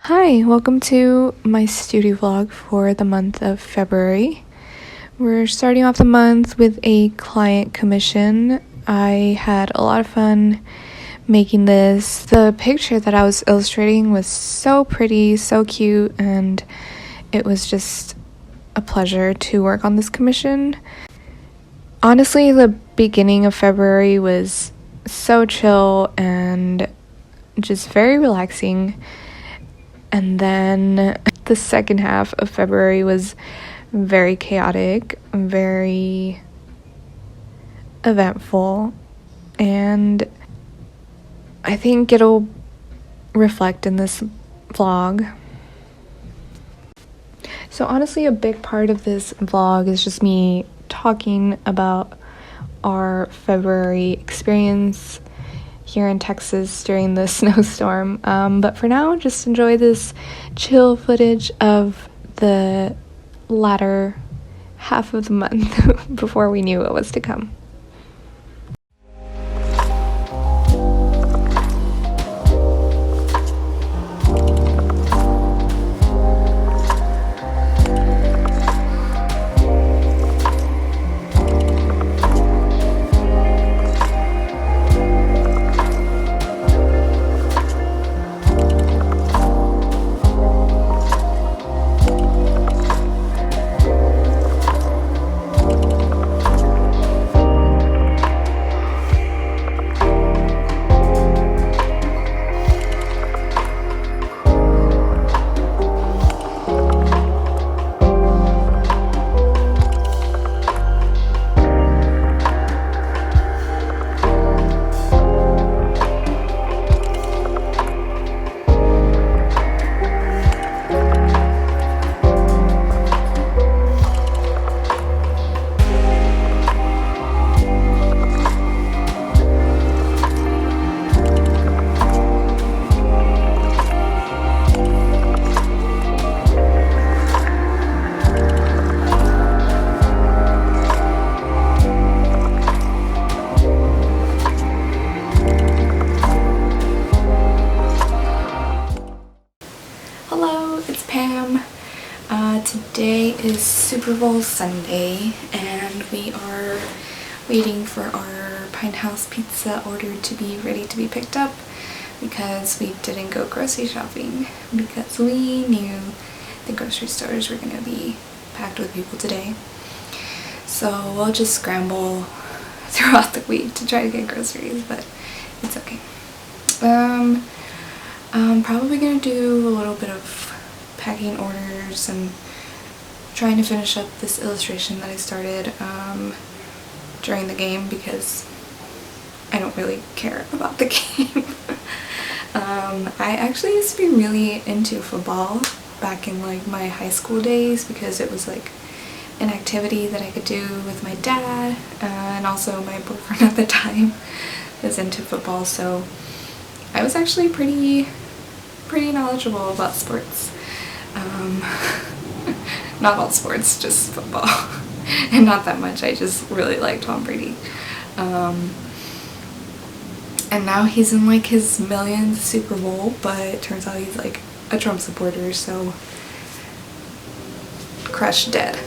Hi, welcome to my studio vlog for the month of February. We're starting off the month with a client commission. I had a lot of fun making this. The picture that I was illustrating was so pretty, so cute, and it was just a pleasure to work on this commission. Honestly, the beginning of February was so chill and just very relaxing. And then the second half of February was very chaotic, very eventful, and I think it'll reflect in this vlog. So honestly, a big part of this vlog is just me talking about our February experience here in Texas during the snowstorm, but for now, just enjoy this chill footage of the latter half of the month before we knew what was to come. Today is Super Bowl Sunday, and we are waiting for our Pine House pizza order to be ready to be picked up because we didn't go grocery shopping because we knew the grocery stores were going to be packed with people today. So we'll just scramble throughout the week to try to get groceries, but it's okay. I'm probably going to do a little bit of packing orders and trying to finish up this illustration that I started during the game because I don't really care about the game. I actually used to be really into football back in like my high school days because it was like an activity that I could do with my dad, and also my boyfriend at the time was into football, so I was actually pretty knowledgeable about sports. Not all sports, just football. And not that much, I just really like Tom Brady. And now he's in like his millionth Super Bowl, but it turns out he's like a Trump supporter, so crush dead.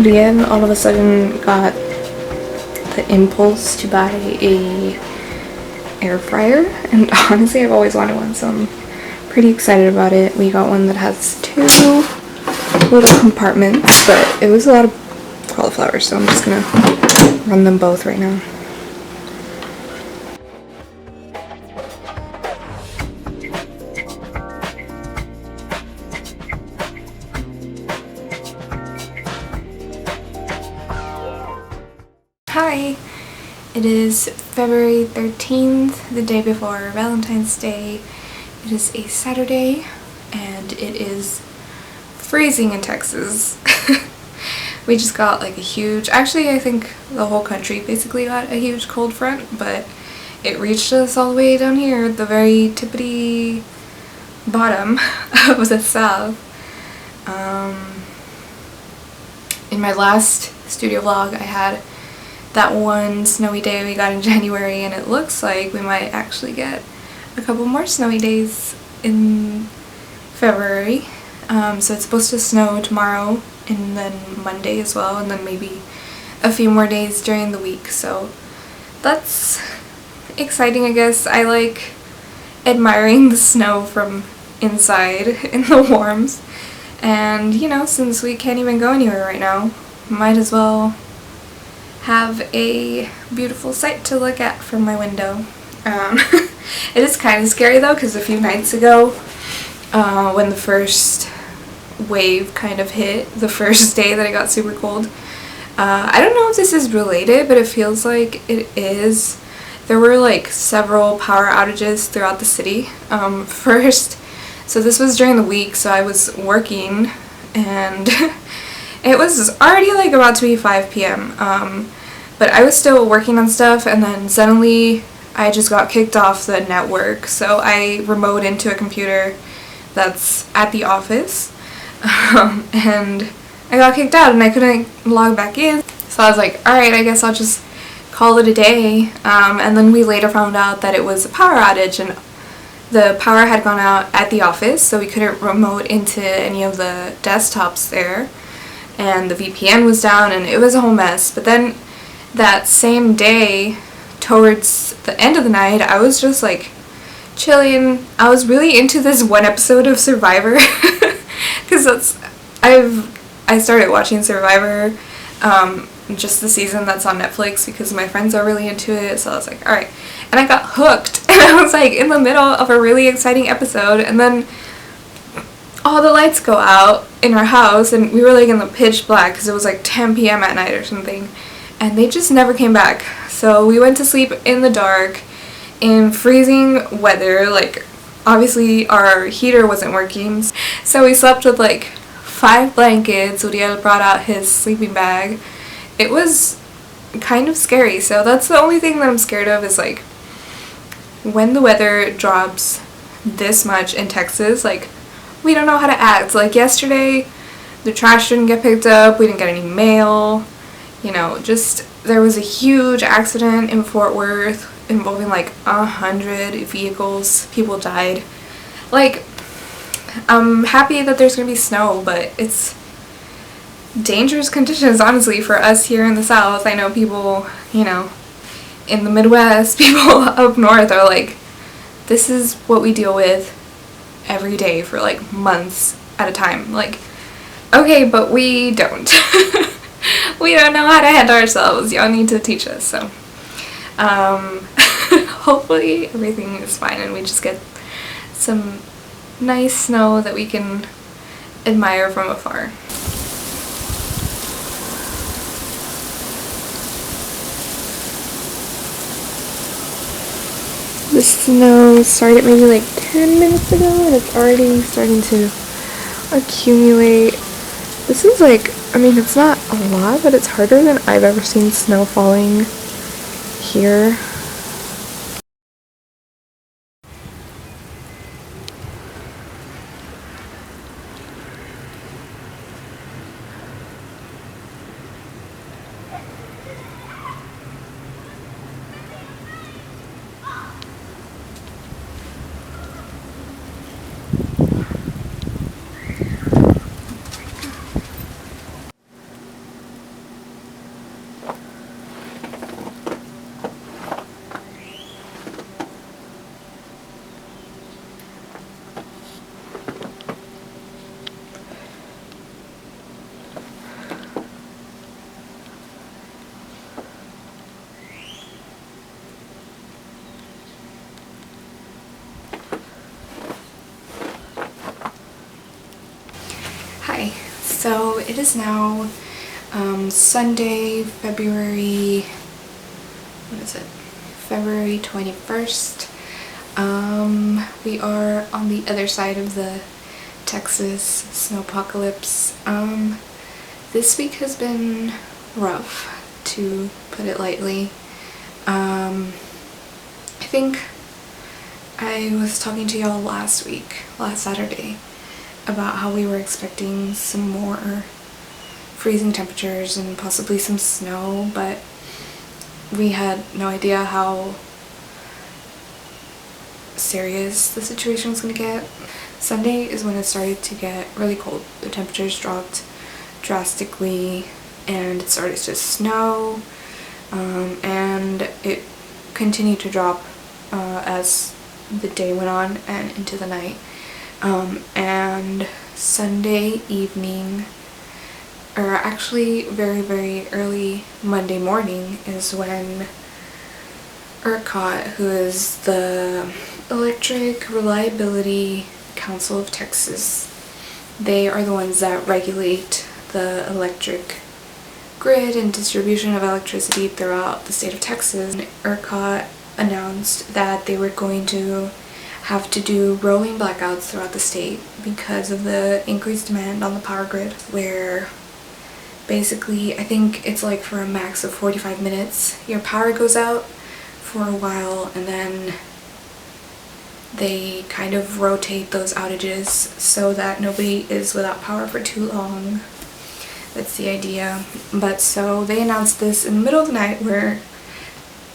Brienne all of a sudden got the impulse to buy a air fryer, and honestly I've always wanted one, so I'm pretty excited about it. We got one that has 2 little compartments, but it was a lot of cauliflower, so I'm just gonna run them both right now. Hi! It is February 13th, the day before Valentine's Day. It is a Saturday, and it is freezing in Texas. We just got like a huge, actually I think the whole country basically got a huge cold front, but it reached us all the way down here at the very tippity bottom of the south. In my last studio vlog I had that one snowy day we got in January, and it looks like we might actually get a couple more snowy days in February. So it's supposed to snow tomorrow and then Monday as well, and then maybe a few more days during the week, so that's exciting, I guess. I like admiring the snow from inside in the warms, and you know, since we can't even go anywhere right now, might as well have a beautiful sight to look at from my window. It is kind of scary though, because a few nights ago when the first wave kind of hit, the first day that it got super cold, I don't know if this is related, but it feels like it is. There were like several power outages throughout the city. First, so this was during the week, so I was working, and it was already like about to be 5 p.m. But I was still working on stuff, and then suddenly I just got kicked off the network. So I remote into a computer that's at the office, and I got kicked out and I couldn't log back in. So I was like, alright, I guess I'll just call it a day. And then we later found out that it was a power outage, and the power had gone out at the office, so we couldn't remote into any of the desktops there, and the VPN was down, and it was a whole mess. But then that same day, towards the end of the night, I was just like chilling. I was really into this one episode of Survivor, because I started watching Survivor, just the season that's on Netflix, because my friends are really into it. So I was like, alright, and I got hooked, and I was like in the middle of a really exciting episode, and then all the lights go out in our house, and we were like in the pitch black because it was like 10 p.m. at night or something, and they just never came back. So we went to sleep in the dark in freezing weather. Like, obviously our heater wasn't working, so we slept with like 5 blankets. Uriel brought out his sleeping bag. It was kind of scary. So that's the only thing that I'm scared of, is like when the weather drops this much in Texas, like we don't know how to act. Like yesterday, the trash didn't get picked up, we didn't get any mail, you know, just there was a huge accident in Fort Worth involving like 100 vehicles. People died. Like, I'm happy that there's gonna be snow, but it's dangerous conditions, honestly, for us here in the South. I know people, you know, in the Midwest, people up north are like, this is what we deal with every day for like months at a time. Like, okay, but we don't. We don't know how to handle ourselves. Y'all need to teach us. So hopefully everything is fine and we just get some nice snow that we can admire from afar. The snow started maybe like 10 minutes ago, and it's already starting to accumulate. This is like, I mean, it's not a lot, but it's harder than I've ever seen snow falling here. So it is now Sunday, February 21st. We are on the other side of the Texas snowpocalypse. This week has been rough, to put it lightly. I think I was talking to y'all last Saturday, about how we were expecting some more freezing temperatures and possibly some snow, but we had no idea how serious the situation was going to get. Sunday is when it started to get really cold. The temperatures dropped drastically and it started to snow, and it continued to drop as the day went on and into the night. And Sunday evening, or actually very, very early Monday morning, is when ERCOT, who is the Electric Reliability Council of Texas, they are the ones that regulate the electric grid and distribution of electricity throughout the state of Texas. And ERCOT announced that they were going to have to do rolling blackouts throughout the state because of the increased demand on the power grid, where basically I think it's like for a max of 45 minutes your power goes out for a while, and then they kind of rotate those outages so that nobody is without power for too long. That's the idea. But so they announced this in the middle of the night where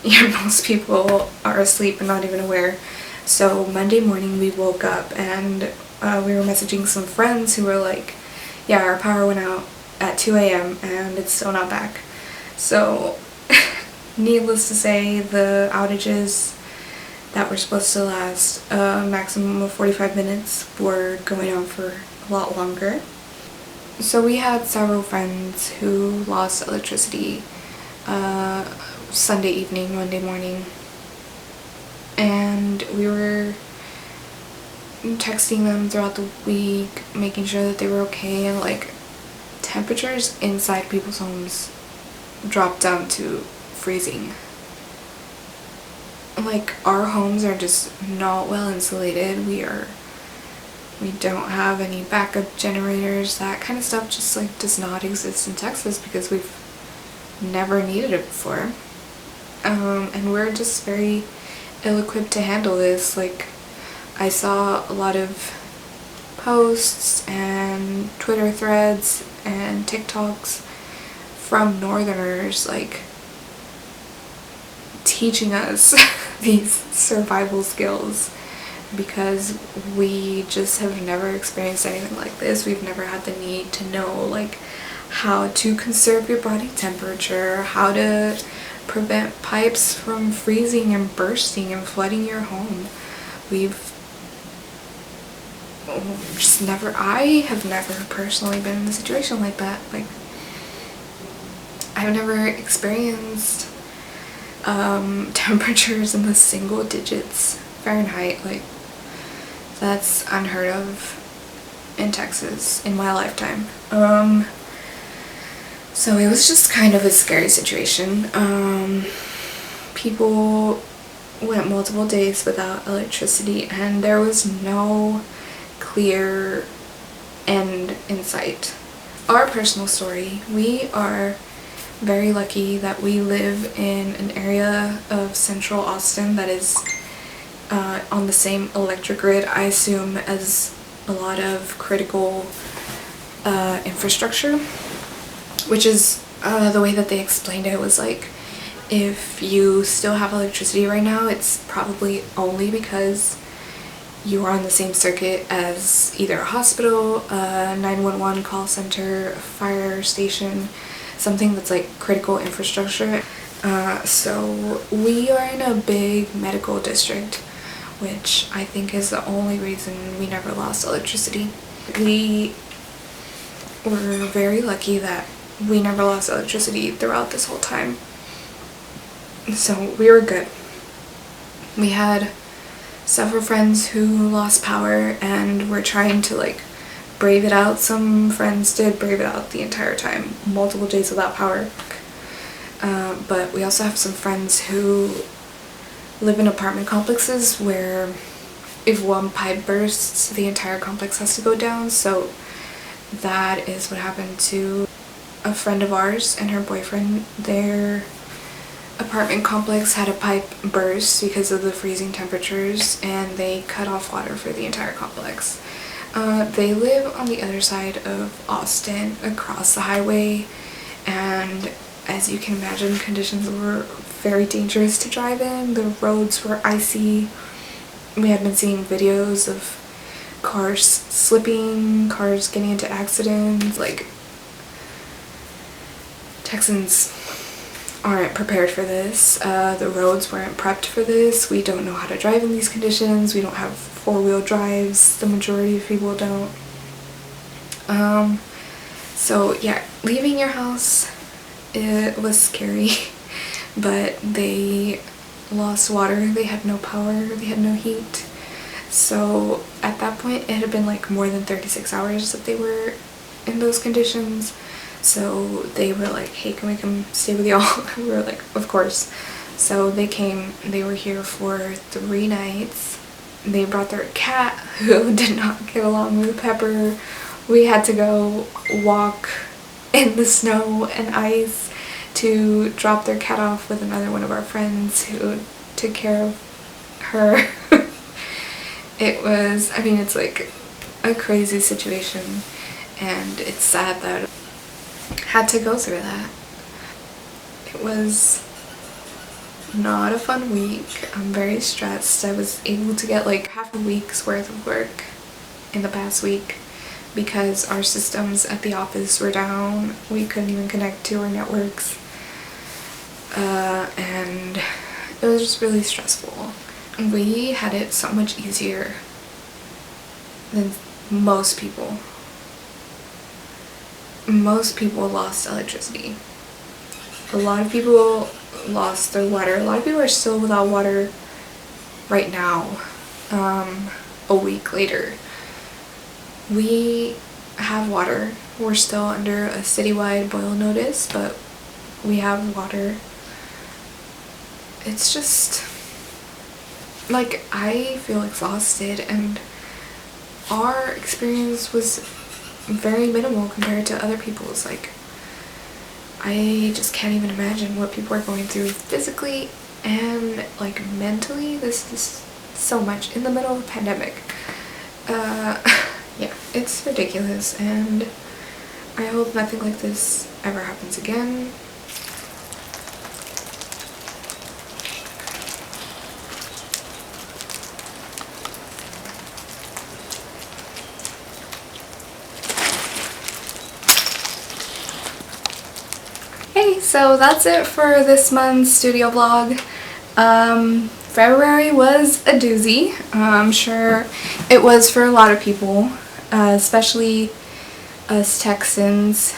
most people are asleep and not even aware. So Monday morning we woke up and we were messaging some friends who were like, yeah, our power went out at 2 a.m. and it's still not back. So needless to say, the outages that were supposed to last a maximum of 45 minutes were going on for a lot longer. So we had several friends who lost electricity Sunday evening, Monday morning, and we were texting them throughout the week, making sure that they were okay, and like temperatures inside people's homes dropped down to freezing. Like, our homes are just not well insulated. We don't have any backup generators. That kind of stuff just like does not exist in Texas because we've never needed it before. And we're just very ill-equipped to handle this. Like, I saw a lot of posts and Twitter threads and TikToks from northerners like teaching us these survival skills, because we just have never experienced anything like this. We've never had the need to know like how to conserve your body temperature, how to prevent pipes from freezing and bursting and flooding your home. I have never personally been in a situation like that. Like, I've never experienced temperatures in the single digits Fahrenheit. Like, that's unheard of in Texas in my lifetime. So it was just kind of a scary situation. People went multiple days without electricity and there was no clear end in sight. Our personal story, we are very lucky that we live in an area of central Austin that is on the same electric grid, I assume, as a lot of critical infrastructure, which is the way that they explained it was like, if you still have electricity right now, it's probably only because you are on the same circuit as either a hospital, a 911 call center, a fire station, something that's like critical infrastructure. So we are in a big medical district, which I think is the only reason we never lost electricity. We were very lucky that we never lost electricity throughout this whole time. So we were good. We had several friends who lost power and were trying to like brave it out. Some friends did brave it out the entire time, multiple days without power. But we also have some friends who live in apartment complexes where if one pipe bursts, the entire complex has to go down. So that is what happened to a friend of ours and her boyfriend. Their apartment complex had a pipe burst because of the freezing temperatures, and they cut off water for the entire complex. They live on the other side of Austin, across the highway, and as you can imagine, conditions were very dangerous to drive in. The roads were icy. We had been seeing videos of cars slipping, cars getting into accidents. Like, Texans aren't prepared for this. The roads weren't prepped for this. We don't know how to drive in these conditions. We don't have four-wheel drives. The majority of people don't. So yeah, leaving your house, it was scary. But they lost water, they had no power, they had no heat. So at that point it had been like more than 36 hours that they were in those conditions. So they were like, hey, can we come stay with y'all? We were like, of course. So they came. They were here for 3 nights. They brought their cat, who did not get along with Pepper. We had to go walk in the snow and ice to drop their cat off with another one of our friends who took care of her. It was, I mean, it's like a crazy situation, and it's sad that I had to go through that. It was not a fun week. I'm very stressed. I was able to get like half a week's worth of work in the past week because our systems at the office were down. We couldn't even connect to our networks. And it was just really stressful. We had it so much easier than most people. Most people lost electricity. A lot of people lost their water. A lot of people are still without water right now, a week later. We have water. We're still under a citywide boil notice, but we have water. It's just like, I feel exhausted, and our experience was very minimal compared to other people's. Like, I just can't even imagine what people are going through physically and like mentally. This is so much in the middle of a pandemic. Yeah, it's ridiculous, and I hope nothing like this ever happens again. Hey, so that's it for this month's studio vlog. February was a doozy. I'm sure it was for a lot of people, especially us Texans.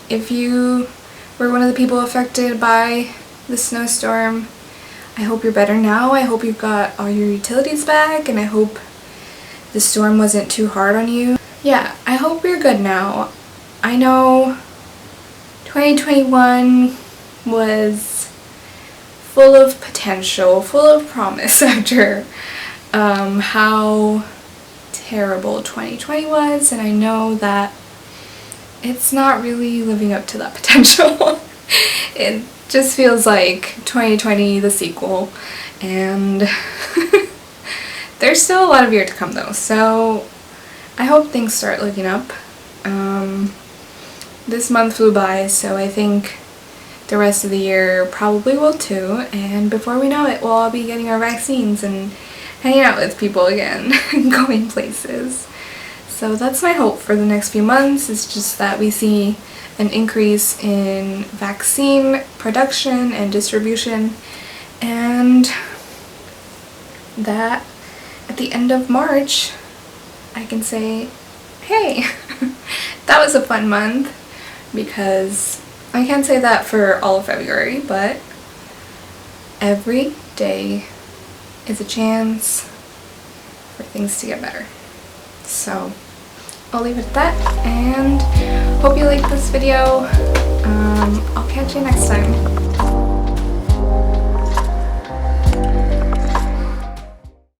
If you were one of the people affected by the snowstorm, I hope you're better now. I hope you got all your utilities back, and I hope the storm wasn't too hard on you. Yeah, I hope you're good now. I know 2021 was full of potential, full of promise after how terrible 2020 was, and I know that it's not really living up to that potential. It just feels like 2020 the sequel, and there's still a lot of year to come though, so I hope things start looking up. This month flew by, so I think the rest of the year probably will too, and before we know it, we'll all be getting our vaccines and hanging out with people again, going places. So that's my hope for the next few months, is just that we see an increase in vaccine production and distribution, and that at the end of March I can say, hey, that was a fun month. Because I can't say that for all of February, but every day is a chance for things to get better. So I'll leave it at that, and hope you liked this video. I'll catch you next time.